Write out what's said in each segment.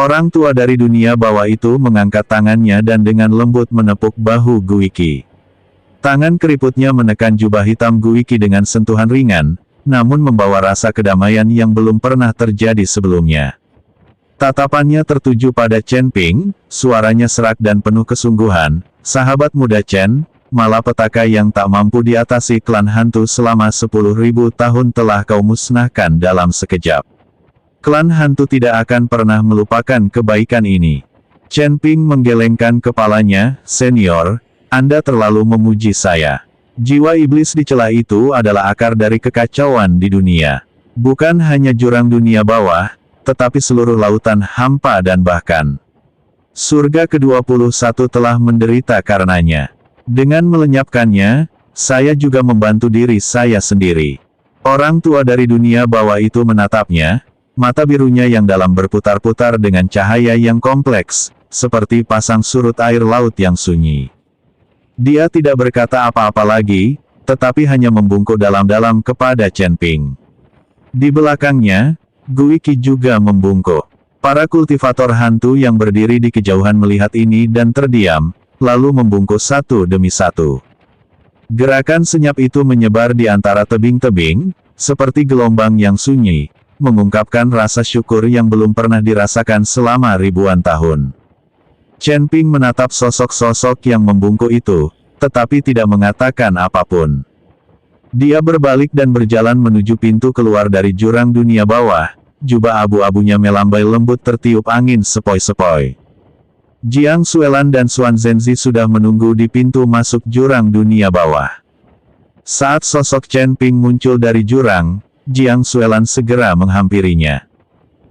Orang tua dari dunia bawah itu mengangkat tangannya dan dengan lembut menepuk bahu Guiki. Tangan keriputnya menekan jubah hitam Guiki dengan sentuhan ringan, namun membawa rasa kedamaian yang belum pernah terjadi sebelumnya. Tatapannya tertuju pada Chen Ping, suaranya serak dan penuh kesungguhan. Sahabat muda Chen, malapetaka yang tak mampu diatasi klan hantu selama 10.000 tahun telah kau musnahkan dalam sekejap. Klan hantu tidak akan pernah melupakan kebaikan ini. Chen Ping menggelengkan kepalanya, Senior, Anda terlalu memuji saya. Jiwa iblis di celah itu adalah akar dari kekacauan di dunia. Bukan hanya jurang dunia bawah, tetapi seluruh lautan hampa dan bahkan surga ke-21 telah menderita karenanya. Dengan melenyapkannya, saya juga membantu diri saya sendiri. Orang tua dari dunia bawah itu menatapnya, mata birunya yang dalam berputar-putar dengan cahaya yang kompleks, seperti pasang surut air laut yang sunyi. Dia tidak berkata apa-apa lagi, tetapi hanya membungkuk dalam-dalam kepada Chen Ping. Di belakangnya, Guiki juga membungkuk. Para kultivator hantu yang berdiri di kejauhan melihat ini dan terdiam, lalu membungkuk satu demi satu. Gerakan senyap itu menyebar di antara tebing-tebing, seperti gelombang yang sunyi, mengungkapkan rasa syukur yang belum pernah dirasakan selama ribuan tahun. Chen Ping menatap sosok-sosok yang membungkuk itu, tetapi tidak mengatakan apapun. Dia berbalik dan berjalan menuju pintu keluar dari jurang dunia bawah, jubah abu-abunya melambai lembut tertiup angin sepoi-sepoi. Jiang Xuelan dan Xuan Zhenzi sudah menunggu di pintu masuk jurang dunia bawah. Saat sosok Chen Ping muncul dari jurang, Jiang Xuelan segera menghampirinya.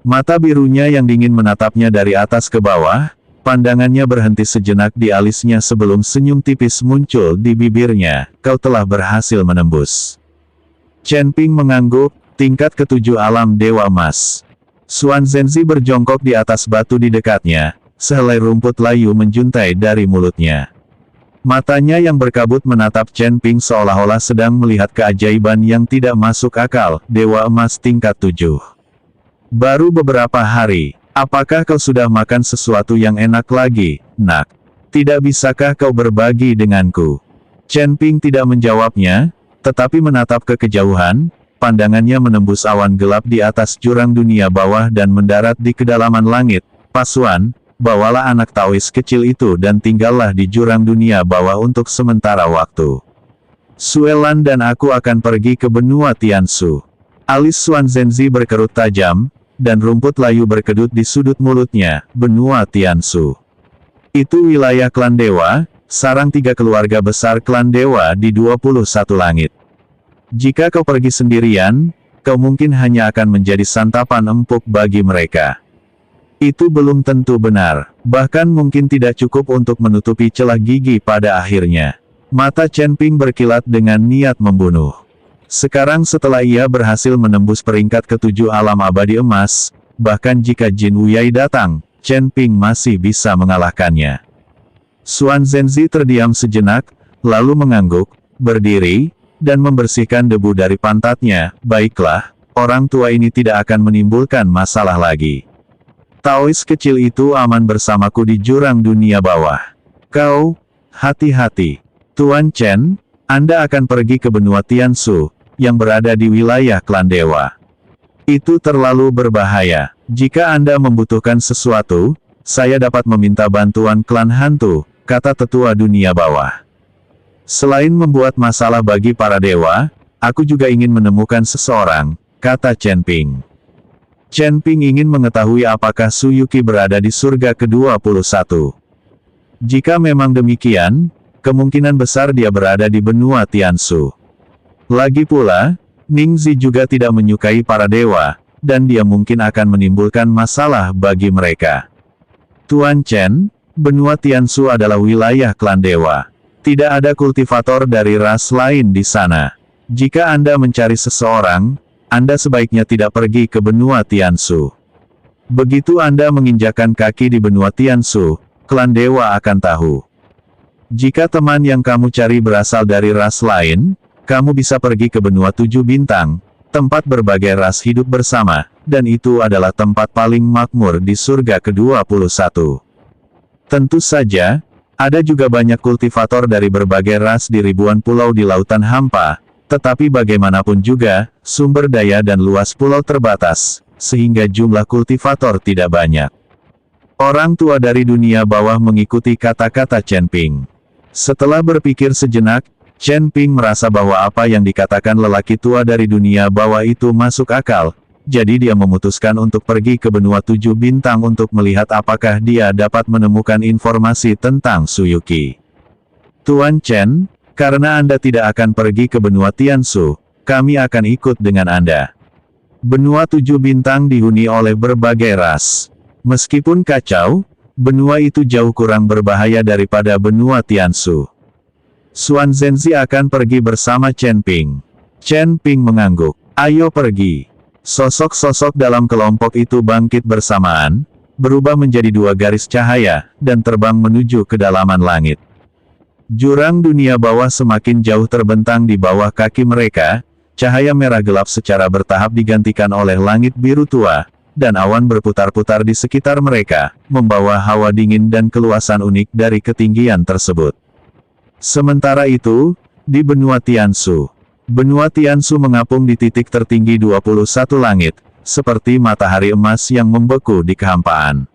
Mata birunya yang dingin menatapnya dari atas ke bawah, pandangannya berhenti sejenak di alisnya sebelum senyum tipis muncul di bibirnya. Kau telah berhasil menembus. Chen Ping mengangguk, tingkat ke-7 alam Dewa Emas. Xuan Zhenzi berjongkok di atas batu di dekatnya, sehelai rumput layu menjuntai dari mulutnya. Matanya yang berkabut menatap Chen Ping seolah-olah sedang melihat keajaiban yang tidak masuk akal. Dewa Emas tingkat 7. Baru beberapa hari. Apakah kau sudah makan sesuatu yang enak lagi, nak? Tidak bisakah kau berbagi denganku? Chen Ping tidak menjawabnya, tetapi menatap ke kejauhan, pandangannya menembus awan gelap di atas jurang dunia bawah dan mendarat di kedalaman langit. Pasuan, bawalah anak Taois kecil itu dan tinggallah di jurang dunia bawah untuk sementara waktu. Xuelan dan aku akan pergi ke benua Tianshu. Alis Xuan Zhenzi berkerut tajam, dan rumput layu berkedut di sudut mulutnya. Benua Tianshu itu wilayah klan dewa, sarang 3 keluarga besar klan dewa di 21 langit. Jika kau pergi sendirian, kau mungkin hanya akan menjadi santapan empuk bagi mereka. Itu belum tentu benar, bahkan mungkin tidak cukup untuk menutupi celah gigi pada akhirnya. Mata Chen Ping berkilat dengan niat membunuh. Sekarang setelah ia berhasil menembus peringkat ke-7 alam abadi emas, bahkan jika Jin Wuyai datang, Chen Ping masih bisa mengalahkannya. Xuan Zhenzi terdiam sejenak, lalu mengangguk, berdiri, dan membersihkan debu dari pantatnya. Baiklah, orang tua ini tidak akan menimbulkan masalah lagi. Taois kecil itu aman bersamaku di jurang dunia bawah. Kau, hati-hati. Tuan Chen, Anda akan pergi ke benua Tianshu, yang berada di wilayah klan dewa. Itu terlalu berbahaya. Jika Anda membutuhkan sesuatu, saya dapat meminta bantuan klan hantu, kata tetua dunia bawah. Selain membuat masalah bagi para dewa, aku juga ingin menemukan seseorang, kata Chen Ping. Chen Ping ingin mengetahui apakah Su Yuqi berada di surga ke-21. Jika memang demikian, kemungkinan besar dia berada di benua Tianshu. Lagi pula, Ningzi juga tidak menyukai para dewa, dan dia mungkin akan menimbulkan masalah bagi mereka. Tuan Chen, benua Tianshu adalah wilayah klan dewa. Tidak ada kultivator dari ras lain di sana. Jika Anda mencari seseorang, Anda sebaiknya tidak pergi ke benua Tianshu. Begitu Anda menginjakan kaki di benua Tianshu, klan dewa akan tahu. Jika teman yang kamu cari berasal dari ras lain, kamu bisa pergi ke benua 7 bintang, tempat berbagai ras hidup bersama, dan itu adalah tempat paling makmur di surga ke-21. Tentu saja, ada juga banyak kultivator dari berbagai ras di ribuan pulau di lautan hampa, tetapi bagaimanapun juga, sumber daya dan luas pulau terbatas, sehingga jumlah kultivator tidak banyak. Orang tua dari dunia bawah mengikuti kata-kata Chen Ping. Setelah berpikir sejenak, Chen Ping merasa bahwa apa yang dikatakan lelaki tua dari dunia bawah itu masuk akal, jadi dia memutuskan untuk pergi ke benua 7 bintang untuk melihat apakah dia dapat menemukan informasi tentang Suyuki. Tuan Chen, karena Anda tidak akan pergi ke benua Tianshu, kami akan ikut dengan Anda. Benua 7 bintang dihuni oleh berbagai ras. Meskipun kacau, benua itu jauh kurang berbahaya daripada benua Tianshu. Xuan Zhenzi akan pergi bersama Chen Ping. Chen Ping mengangguk. Ayo pergi. Sosok-sosok dalam kelompok itu bangkit bersamaan, berubah menjadi 2 garis cahaya, dan terbang menuju kedalaman langit. Jurang dunia bawah semakin jauh terbentang di bawah kaki mereka, cahaya merah gelap secara bertahap digantikan oleh langit biru tua, dan awan berputar-putar di sekitar mereka, membawa hawa dingin dan keluasan unik dari ketinggian tersebut. Sementara itu, di benua Tianshu. Benua Tianshu mengapung di titik tertinggi 21 langit, seperti matahari emas yang membeku di kehampaan.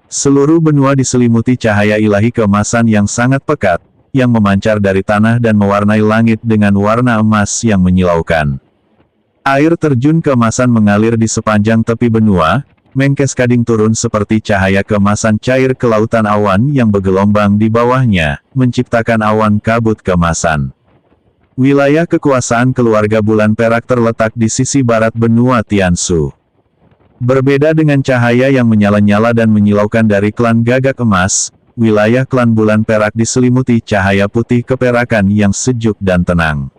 Seluruh benua diselimuti cahaya ilahi keemasan yang sangat pekat, yang memancar dari tanah dan mewarnai langit dengan warna emas yang menyilaukan. Air terjun keemasan mengalir di sepanjang tepi benua, mengkeskading turun seperti cahaya keemasan cair ke lautan awan yang bergelombang di bawahnya, menciptakan awan kabut keemasan. Wilayah kekuasaan keluarga bulan perak terletak di sisi barat benua Tianshu. Berbeda dengan cahaya yang menyala-nyala dan menyilaukan dari klan gagak emas, wilayah klan bulan perak diselimuti cahaya putih keperakan yang sejuk dan tenang.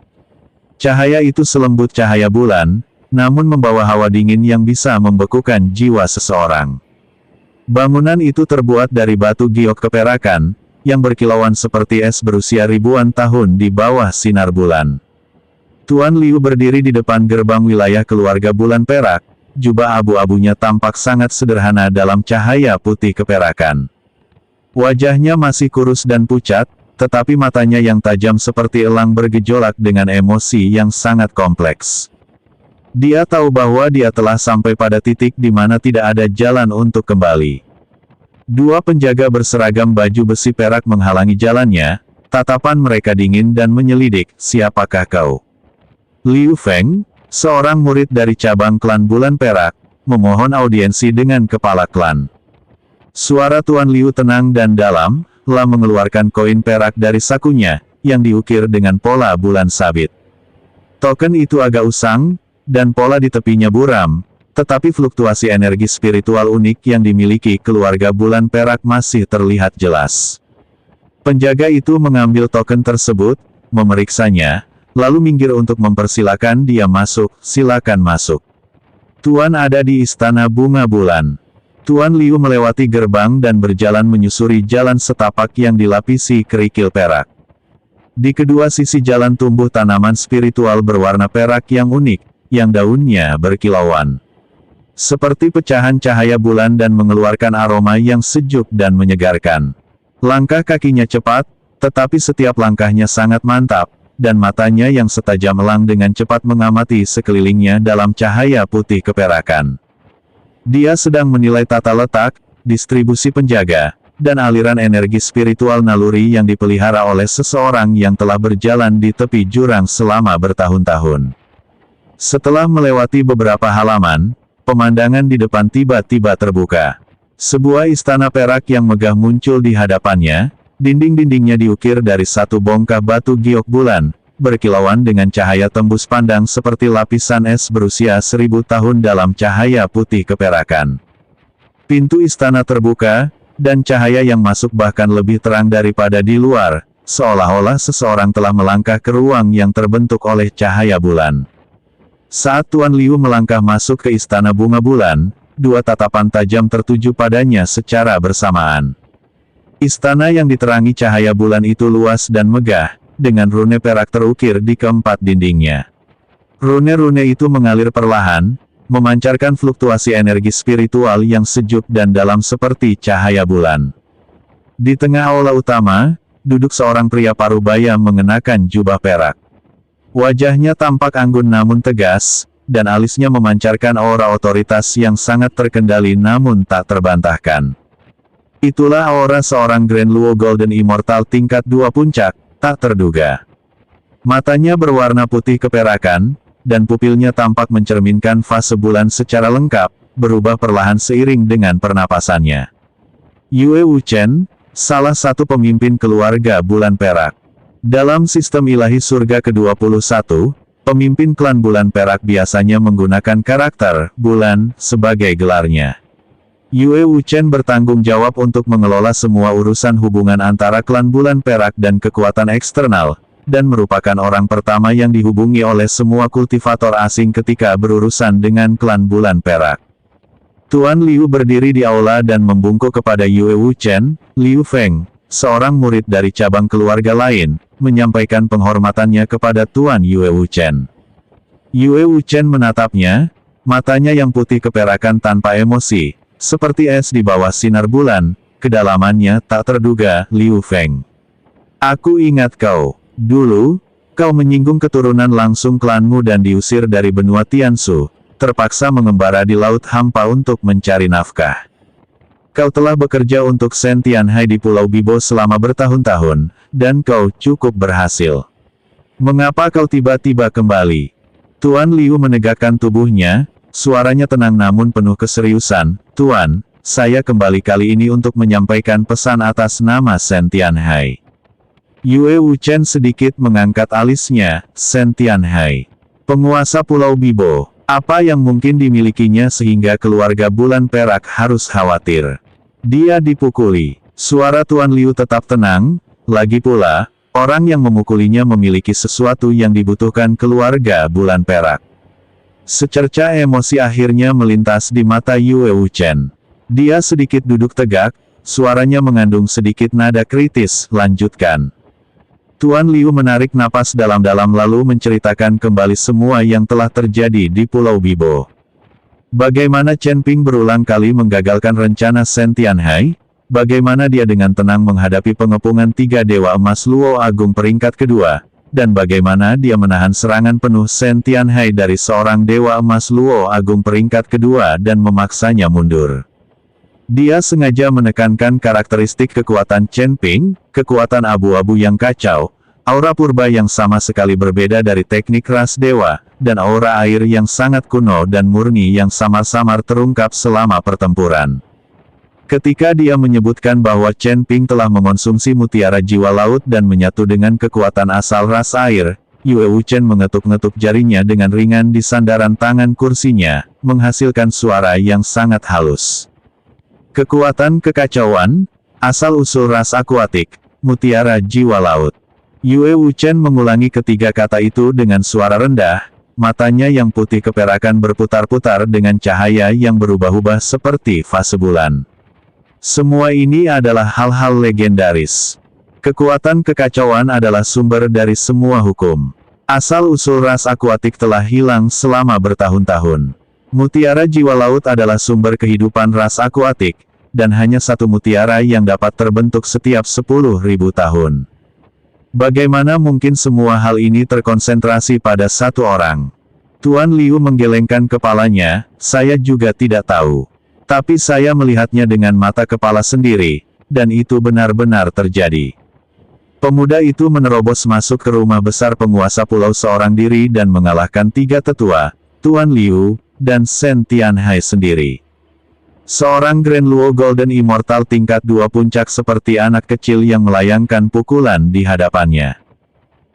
Cahaya itu selembut cahaya bulan, namun membawa hawa dingin yang bisa membekukan jiwa seseorang. Bangunan itu terbuat dari batu giok keperakan, yang berkilauan seperti es berusia ribuan tahun di bawah sinar bulan. Tuan Liu berdiri di depan gerbang wilayah keluarga bulan perak, jubah abu-abunya tampak sangat sederhana dalam cahaya putih keperakan. Wajahnya masih kurus dan pucat, tetapi matanya yang tajam seperti elang bergejolak dengan emosi yang sangat kompleks. Dia tahu bahwa dia telah sampai pada titik di mana tidak ada jalan untuk kembali. 2 penjaga berseragam baju besi perak menghalangi jalannya, tatapan mereka dingin dan menyelidik, siapakah kau? Liu Feng, seorang murid dari cabang klan bulan perak, memohon audiensi dengan kepala klan. Suara Tuan Liu tenang dan dalam, telah mengeluarkan koin perak dari sakunya, yang diukir dengan pola bulan sabit. Token itu agak usang, dan pola di tepinya buram, tetapi fluktuasi energi spiritual unik yang dimiliki keluarga bulan perak masih terlihat jelas. Penjaga itu mengambil token tersebut, memeriksanya, lalu minggir untuk mempersilakan dia masuk, silakan masuk. Tuan ada di Istana Bunga Bulan. Tuan Liu melewati gerbang dan berjalan menyusuri jalan setapak yang dilapisi kerikil perak. Di kedua sisi jalan tumbuh tanaman spiritual berwarna perak yang unik, yang daunnya berkilauan seperti pecahan cahaya bulan dan mengeluarkan aroma yang sejuk dan menyegarkan. Langkah kakinya cepat, tetapi setiap langkahnya sangat mantap, dan matanya yang setajam elang dengan cepat mengamati sekelilingnya dalam cahaya putih keperakan. Dia sedang menilai tata letak, distribusi penjaga, dan aliran energi spiritual naluri yang dipelihara oleh seseorang yang telah berjalan di tepi jurang selama bertahun-tahun. Setelah melewati beberapa halaman, pemandangan di depan tiba-tiba terbuka. Sebuah istana perak yang megah muncul di hadapannya, dinding-dindingnya diukir dari satu bongkah batu giok bulan, berkilauan dengan cahaya tembus pandang seperti lapisan es berusia 1000 tahun dalam cahaya putih keperakan. Pintu istana terbuka, dan cahaya yang masuk bahkan lebih terang daripada di luar, seolah-olah seseorang telah melangkah ke ruang yang terbentuk oleh cahaya bulan. Saat Tuan Liu melangkah masuk ke Istana Bunga Bulan, 2 tatapan tajam tertuju padanya secara bersamaan. Istana yang diterangi cahaya bulan itu luas dan megah, dengan rune perak terukir di keempat dindingnya. Rune-rune itu mengalir perlahan, memancarkan fluktuasi energi spiritual yang sejuk dan dalam seperti cahaya bulan. Di tengah aula utama, duduk seorang pria parubaya mengenakan jubah perak. Wajahnya tampak anggun namun tegas, dan alisnya memancarkan aura otoritas yang sangat terkendali namun tak terbantahkan. Itulah aura seorang Grand Luo Golden Immortal tingkat 2 puncak, tak terduga. Matanya berwarna putih keperakan, dan pupilnya tampak mencerminkan fase bulan secara lengkap, berubah perlahan seiring dengan pernapasannya. Yue Wuchen, salah satu pemimpin keluarga bulan perak. Dalam sistem ilahi surga ke-21, pemimpin klan bulan perak biasanya menggunakan karakter bulan sebagai gelarnya. Yue Wuchen bertanggung jawab untuk mengelola semua urusan hubungan antara klan bulan perak dan kekuatan eksternal, dan merupakan orang pertama yang dihubungi oleh semua kultivator asing ketika berurusan dengan klan bulan perak. Tuan Liu berdiri di aula dan membungkuk kepada Yue Wuchen. Liu Feng, seorang murid dari cabang keluarga lain, menyampaikan penghormatannya kepada Tuan Yue Wuchen. Yue Wuchen menatapnya, matanya yang putih keperakan tanpa emosi, seperti es di bawah sinar bulan, kedalamannya tak terduga. Liu Feng, aku ingat kau. Dulu, kau menyinggung keturunan langsung klanmu dan diusir dari benua Tiansu, terpaksa mengembara di Laut Hampa untuk mencari nafkah. Kau telah bekerja untuk Shen Tianhai di Pulau Bibo selama bertahun-tahun, dan kau cukup berhasil. Mengapa kau tiba-tiba kembali? Tuan Liu menegakkan tubuhnya, suaranya tenang namun penuh keseriusan. Tuan, saya kembali kali ini untuk menyampaikan pesan atas nama Shen Tianhai. Yue Wuchen sedikit mengangkat alisnya. Shen Tianhai, penguasa Pulau Bibo, apa yang mungkin dimilikinya sehingga keluarga bulan perak harus khawatir? Dia dipukuli. Suara Tuan Liu tetap tenang, lagi pula, orang yang memukulinya memiliki sesuatu yang dibutuhkan keluarga bulan perak. Secerca emosi akhirnya melintas di mata Yue Wuchen. Dia sedikit duduk tegak, suaranya mengandung sedikit nada kritis. Lanjutkan. Tuan Liu menarik napas dalam-dalam lalu menceritakan kembali semua yang telah terjadi di Pulau Bibo. Bagaimana Chen Ping berulang kali menggagalkan rencana Shen Tianhai, bagaimana dia dengan tenang menghadapi pengepungan 3 Dewa Emas Luo Agung peringkat kedua, dan bagaimana dia menahan serangan penuh Shen Tianhai dari seorang Dewa Emas Luo Agung peringkat kedua dan memaksanya mundur. Dia sengaja menekankan karakteristik kekuatan Chen Ping, kekuatan abu-abu yang kacau, aura purba yang sama sekali berbeda dari teknik ras dewa, dan aura air yang sangat kuno dan murni yang samar-samar terungkap selama pertempuran. Ketika dia menyebutkan bahwa Chen Ping telah mengonsumsi mutiara jiwa laut dan menyatu dengan kekuatan asal ras air, Yue Wuchen mengetuk-ngetuk jarinya dengan ringan di sandaran tangan kursinya, menghasilkan suara yang sangat halus. Kekuatan kekacauan, asal-usul ras akuatik, mutiara jiwa laut. Yue Wuchen mengulangi ketiga kata itu dengan suara rendah, matanya yang putih keperakan berputar-putar dengan cahaya yang berubah-ubah seperti fase bulan. Semua ini adalah hal-hal legendaris. Kekuatan kekacauan adalah sumber dari semua hukum. Asal-usul ras akuatik telah hilang selama bertahun-tahun. Mutiara jiwa laut adalah sumber kehidupan ras akuatik, dan hanya satu mutiara yang dapat terbentuk setiap 10.000 tahun. Bagaimana mungkin semua hal ini terkonsentrasi pada satu orang? Tuan Liu menggelengkan kepalanya, saya juga tidak tahu. Tapi saya melihatnya dengan mata kepala sendiri, dan itu benar-benar terjadi. Pemuda itu menerobos masuk ke rumah besar penguasa pulau seorang diri dan mengalahkan 3 tetua, Tuan Liu, dan Shen Tianhai sendiri. Seorang Grand Luo Golden Immortal tingkat 2 puncak seperti anak kecil yang melayangkan pukulan di hadapannya.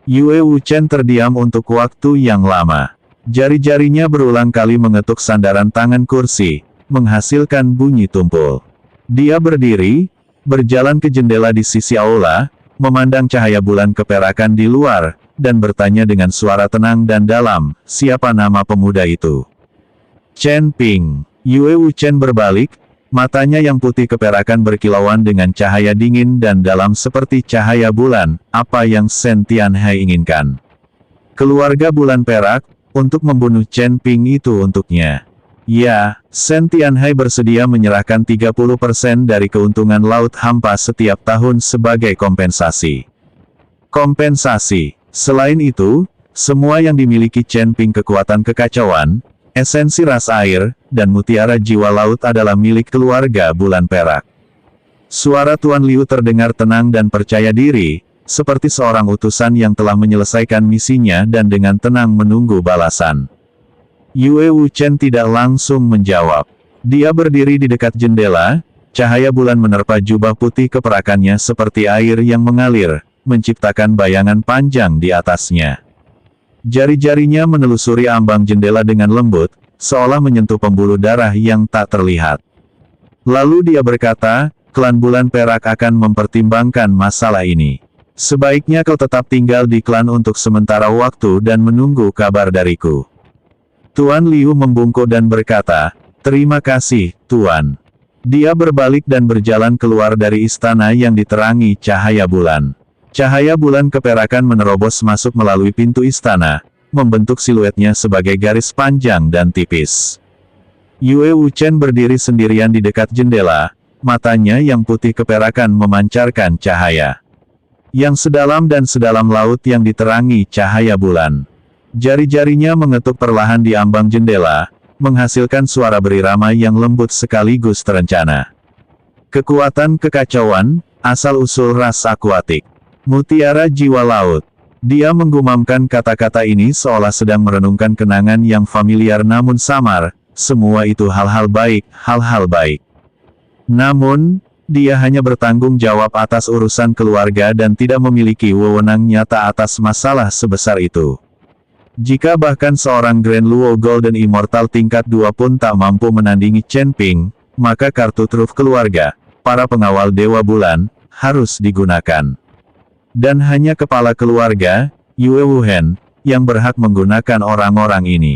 Yue Wuchen terdiam untuk waktu yang lama. Jari-jarinya berulang kali mengetuk sandaran tangan kursi, menghasilkan bunyi tumpul. Dia berdiri, berjalan ke jendela di sisi aula, memandang cahaya bulan keperakan di luar, dan bertanya dengan suara tenang dan dalam, siapa nama pemuda itu? Chen Ping. Yue Wuchen berbalik, matanya yang putih keperakan berkilauan dengan cahaya dingin dan dalam seperti cahaya bulan, apa yang Shen Tianhai inginkan. Keluarga bulan perak, untuk membunuh Chen Ping itu untuknya. Ya, Shen Tianhai bersedia menyerahkan 30% dari keuntungan Laut Hampa setiap tahun sebagai kompensasi. Kompensasi. Selain itu, semua yang dimiliki Chen Ping kekuatan kekacauan, esensi ras air, dan mutiara jiwa laut adalah milik keluarga Bulan Perak. Suara Tuan Liu terdengar tenang dan percaya diri, seperti seorang utusan yang telah menyelesaikan misinya dan dengan tenang menunggu balasan. Yue Wuchen tidak langsung menjawab. Dia berdiri di dekat jendela, cahaya bulan menerpa jubah putih keperakannya seperti air yang mengalir, menciptakan bayangan panjang di atasnya. Jari-jarinya menelusuri ambang jendela dengan lembut, seolah menyentuh pembuluh darah yang tak terlihat. Lalu dia berkata, klan Bulan Perak akan mempertimbangkan masalah ini. Sebaiknya kau tetap tinggal di klan untuk sementara waktu dan menunggu kabar dariku. Tuan Liu membungkuk dan berkata, terima kasih, Tuan. Dia berbalik dan berjalan keluar dari istana yang diterangi cahaya bulan. Cahaya bulan keperakan menerobos masuk melalui pintu istana, membentuk siluetnya sebagai garis panjang dan tipis. Yue Wuchen berdiri sendirian di dekat jendela, matanya yang putih keperakan memancarkan cahaya yang sedalam dan sedalam laut yang diterangi cahaya bulan. Jari-jarinya mengetuk perlahan di ambang jendela, menghasilkan suara berirama yang lembut sekaligus terencana. Kekuatan kekacauan, asal-usul ras akuatik. Mutiara jiwa laut. Dia menggumamkan kata-kata ini seolah sedang merenungkan kenangan yang familiar namun samar, semua itu hal-hal baik, hal-hal baik. Namun, dia hanya bertanggung jawab atas urusan keluarga dan tidak memiliki wewenang nyata atas masalah sebesar itu. Jika bahkan seorang Grand Luo Golden Immortal tingkat 2 pun tak mampu menandingi Chen Ping, maka kartu truf keluarga, para pengawal Dewa Bulan, harus digunakan. Dan hanya kepala keluarga, Yue Wuhen, yang berhak menggunakan orang-orang ini.